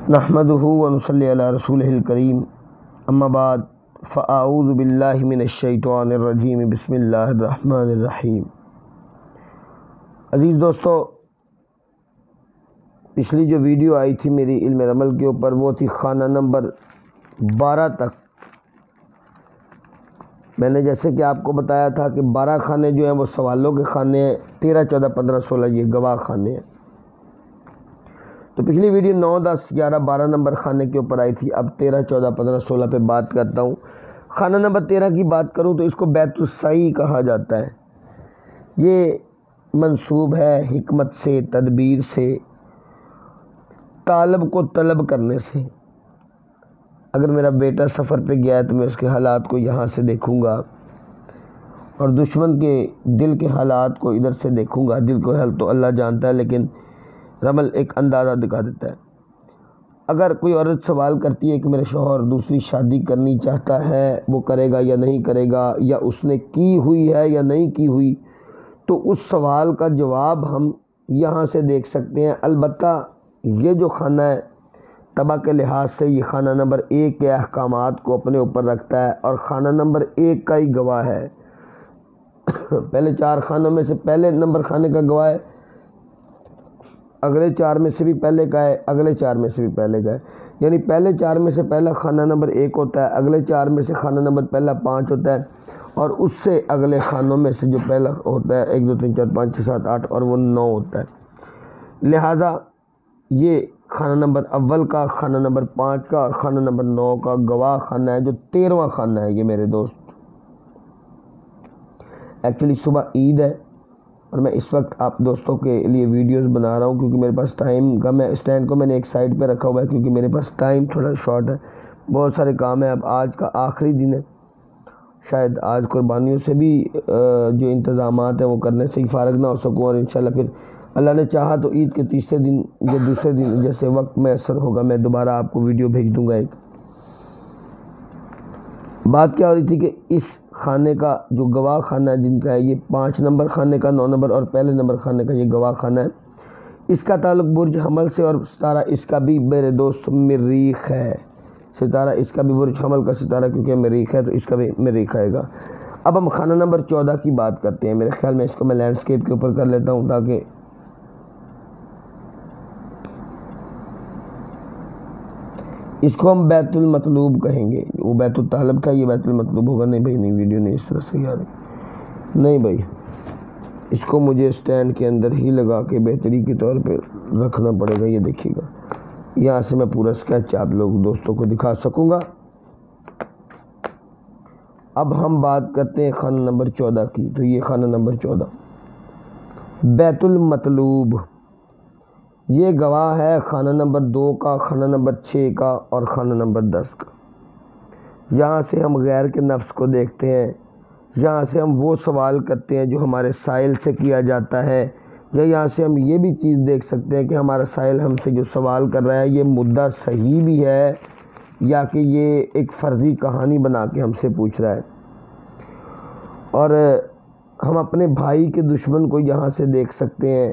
نحمدہ ونصلی علی رسولہ الکریم اما بعد فاعوذ باللہ من الشیطان الرجیم بسم اللہ الرحمن الرحیم۔ عزیز دوستو، پچھلی جو ویڈیو آئی تھی میری علم رمل کے اوپر وہ تھی خانہ نمبر 12 تک۔ میں نے جیسے کہ آپ کو بتایا تھا کہ 12 خانے جو ہیں وہ سوالوں کے خانے ہیں، 13، 14، 15، 16 یہ گواہ خانے ہیں۔ تو پچھلی ویڈیو 9، 10، 11، 12 نمبر خانے کے اوپر آئی تھی۔ اب 13، 14، 15، 16 پہ بات کرتا ہوں۔ خانہ نمبر 13 کی بات کروں تو اس کو بیت السعی کہا جاتا ہے۔ یہ منسوب ہے حکمت سے، تدبیر سے، طالب کو طلب کرنے سے۔ اگر میرا بیٹا سفر پہ گیا ہے تو میں اس کے حالات کو یہاں سے دیکھوں گا، اور دشمن کے دل کے حالات کو ادھر سے دیکھوں گا۔ دل کو حل تو اللہ جانتا ہے، لیکن رمل ایک اندازہ دکھا دیتا ہے۔ اگر کوئی عورت سوال کرتی ہے کہ میرے شوہر دوسری شادی کرنی چاہتا ہے، وہ کرے گا یا نہیں کرے گا، یا اس نے کی ہوئی ہے یا نہیں کی ہوئی، تو اس سوال کا جواب ہم یہاں سے دیکھ سکتے ہیں۔ البتہ یہ جو خانہ ہے طبع کے لحاظ سے یہ خانہ نمبر 1 کے احکامات کو اپنے اوپر رکھتا ہے، اور خانہ نمبر 1 کا ہی گواہ ہے۔ پہلے 4 خانوں میں سے پہلے نمبر خانے کا گواہ ہے، اگلے 4 میں سے بھی پہلے کا ہے، اگلے 4 میں سے بھی پہلے کا ہے۔ یعنی پہلے 4 میں سے پہلا خانہ نمبر 1 ہوتا ہے، اگلے 4 میں سے خانہ نمبر پہلا 5 ہوتا ہے، اور اس سے اگلے خانوں میں سے جو پہلا ہوتا ہے 1، 2، 3، 4، 5، 6، 7، 8 اور وہ 9 ہوتا ہے۔ لہٰذا یہ خانہ نمبر اول کا، خانہ نمبر 5 کا اور خانہ نمبر 9 کا گواہ خانہ ہے، جو 13واں خانہ ہے یہ میرے دوست۔ ایکچولی صبح عید ہے اور میں اس وقت آپ دوستوں کے لیے ویڈیوز بنا رہا ہوں، کیونکہ میرے پاس ٹائم کم ہے۔ اسٹینڈ کو میں نے ایک سائڈ پہ رکھا ہوا ہے کیونکہ میرے پاس ٹائم تھوڑا شارٹ ہے، بہت سارے کام ہیں۔ اب آج کا آخری دن ہے، شاید آج قربانیوں سے بھی جو انتظامات ہیں وہ کرنے سے ہی فارغ نہ ہو سکوں، اور انشاءاللہ پھر اللہ نے چاہا تو عید کے تیسرے دن یا دوسرے دن جیسے وقت میسر ہوگا میں دوبارہ آپ کو ویڈیو بھیج دوں گا۔ ایک بات کیا ہو رہی تھی کہ اس خانے کا جو گواہ خانہ ہے جن کا ہے یہ 5 نمبر خانے کا، 9 نمبر اور پہلے نمبر خانے کا یہ گواہ خانہ ہے۔ اس کا تعلق برج حمل سے، اور ستارہ اس کا بھی میرے دوست مریخ ہے۔ ستارہ اس کا بھی برج حمل کا ستارہ کیونکہ مریخ ہے تو اس کا بھی مریخ آئے گا۔ اب ہم خانہ نمبر 14 کی بات کرتے ہیں۔ میرے خیال میں اس کو میں لینڈسکیپ کے اوپر کر لیتا ہوں تاکہ اس کو ہم بیت المطلوب کہیں گے۔ وہ بیت الطالب تھا، یہ بیت المطلوب ہوگا۔ نہیں بھائی، نہیں، ویڈیو نہیں اس طرح سے آ رہی۔ نہیں بھائی، اس کو مجھے اسٹینڈ کے اندر ہی لگا کے بہتری کے طور پہ رکھنا پڑے گا۔ یہ دیکھیے گا، یہاں سے میں پورا اسکیچ آپ لوگ دوستوں کو دکھا سکوں گا۔ اب ہم بات کرتے ہیں خانہ نمبر 14 کی۔ تو یہ خانہ نمبر 14 بیت المطلوب، یہ گواہ ہے خانہ نمبر 2 کا، خانہ نمبر 6 کا اور خانہ نمبر 10 کا۔ یہاں سے ہم غیر کے نفس کو دیکھتے ہیں، یہاں سے ہم وہ سوال کرتے ہیں جو ہمارے سائل سے کیا جاتا ہے، یا یہاں سے ہم یہ بھی چیز دیکھ سکتے ہیں کہ ہمارا سائل ہم سے جو سوال کر رہا ہے یہ مدعا صحیح بھی ہے یا کہ یہ ایک فرضی کہانی بنا کے ہم سے پوچھ رہا ہے۔ اور ہم اپنے بھائی کے دشمن کو یہاں سے دیکھ سکتے ہیں،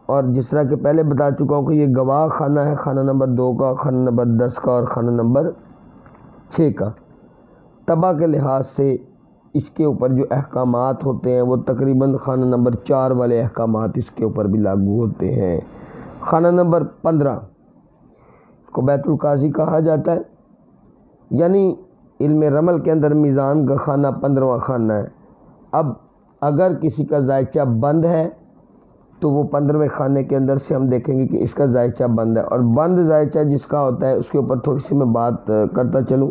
اور جس طرح کہ پہلے بتا چکا ہوں کہ یہ گواہ خانہ ہے خانہ نمبر 2 کا، خانہ نمبر 10 کا اور خانہ نمبر 6 کا۔ طبع کے لحاظ سے اس کے اوپر جو احکامات ہوتے ہیں وہ تقریباً خانہ نمبر 4 والے احکامات اس کے اوپر بھی لاگو ہوتے ہیں۔ خانہ نمبر 15 اس کو بیت القاضی کہا جاتا ہے، یعنی علم رمل کے اندر میزان کا خانہ 15واں خانہ ہے۔ اب اگر کسی کا ذائچہ بند ہے تو وہ 15ویں خانے کے اندر سے ہم دیکھیں گے کہ اس کا ذائچہ بند ہے، اور بند ذائچہ جس کا ہوتا ہے اس کے اوپر تھوڑی سی میں بات کرتا چلوں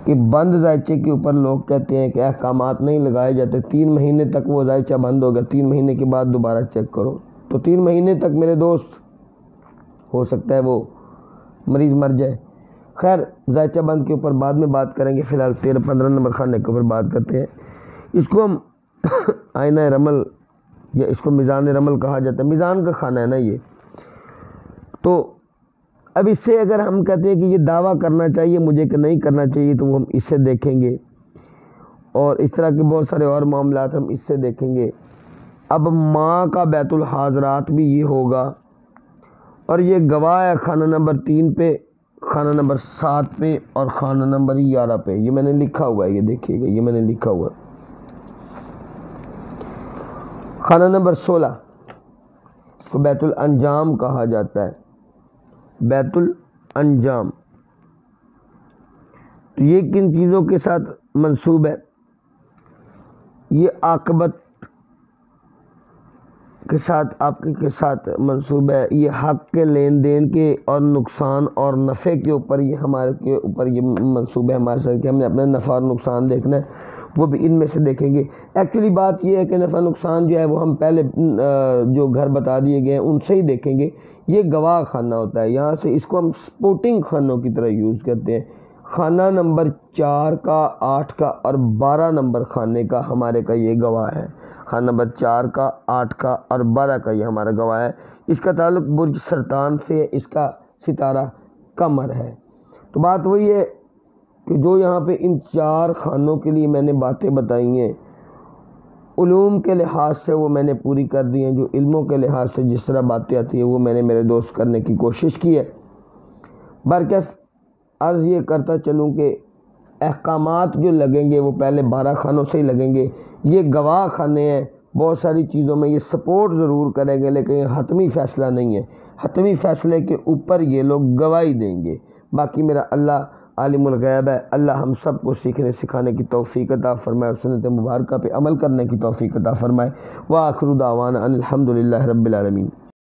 کہ بند ذائچے کے اوپر لوگ کہتے ہیں کہ احکامات نہیں لگائے جاتے۔ 3 مہینے تک وہ ذائچہ بند ہو گیا، 3 مہینے کے بعد دوبارہ چیک کرو، تو 3 مہینے تک میرے دوست ہو سکتا ہے وہ مریض مر جائے۔ خیر، ذائچہ بند کے اوپر بعد میں بات کریں گے، فی الحال 15 نمبر خانے کے اوپر بات کرتے ہیں۔ اس کو ہم آئینہ رمل یا اس کو میزان رمل کہا جاتا ہے، میزان کا خانہ ہے نا یہ۔ تو اب اس سے اگر ہم کہتے ہیں کہ یہ دعویٰ کرنا چاہیے مجھے کہ نہیں کرنا چاہیے، تو وہ ہم اس سے دیکھیں گے، اور اس طرح کے بہت سارے اور معاملات ہم اس سے دیکھیں گے۔ اب ماں کا بیت الحاضرات بھی یہ ہوگا، اور یہ گواہ ہے خانہ نمبر 3 پہ، خانہ نمبر 7 پہ اور خانہ نمبر 11 پہ. یہ میں نے لکھا ہوا ہے، یہ دیکھیے گا، یہ میں نے لکھا ہوا ہے. خانہ نمبر 16 کو بیت الانجام کہا جاتا ہے، بیت الانجام. تو یہ کن چیزوں کے ساتھ منسوب ہے؟ یہ عاقبت کے ساتھ، آپ کے ساتھ منسوب ہے. یہ حق کے لین دین کے اور نقصان اور نفع کے اوپر، یہ ہمارے کے اوپر یہ منسوب ہے ہمارے ساتھ کہ ہم نے اپنا نفع اور نقصان دیکھنا ہے، وہ بھی ان میں سے دیکھیں گے. ایکچولی بات یہ ہے کہ نفع نقصان جو ہے وہ ہم پہلے جو گھر بتا دیے گئے ہیں ان سے ہی دیکھیں گے. یہ گواہ خانہ ہوتا ہے، یہاں سے اس کو ہم سپورٹنگ خانوں کی طرح یوز کرتے ہیں. خانہ نمبر 4 کا، 8 کا اور 12 نمبر خانے کا ہمارے کا یہ گواہ ہے. خانہ نمبر 4 کا، 8 کا اور 12 کا یہ ہمارا گواہ ہے. اس کا تعلق برج سرطان سے، اس کا ستارہ قمر ہے. تو بات وہی ہے کہ جو یہاں پہ ان 4 خانوں کے لیے میں نے باتیں بتائی ہیں، علوم کے لحاظ سے وہ میں نے پوری کر دی ہیں. جو علموں کے لحاظ سے جس طرح باتیں آتی ہیں وہ میں نے میرے دوست کرنے کی کوشش کی ہے. برکف عرض یہ کرتا چلوں کہ احکامات جو لگیں گے وہ پہلے 12 خانوں سے ہی لگیں گے. یہ گواہ خانے ہیں، بہت ساری چیزوں میں یہ سپورٹ ضرور کریں گے، لیکن یہ حتمی فیصلہ نہیں ہے. حتمی فیصلے کے اوپر یہ لوگ گواہی دیں گے. باقی میرا اللہ عالم الغیب ہے. اللہ ہم سب کو سیکھنے سکھانے کی توفیق عطا فرمائے اور سنت مبارکہ پہ عمل کرنے کی توفیق عطا فرمائے. وآخر دعوانا ان الحمد للہ رب العالمین.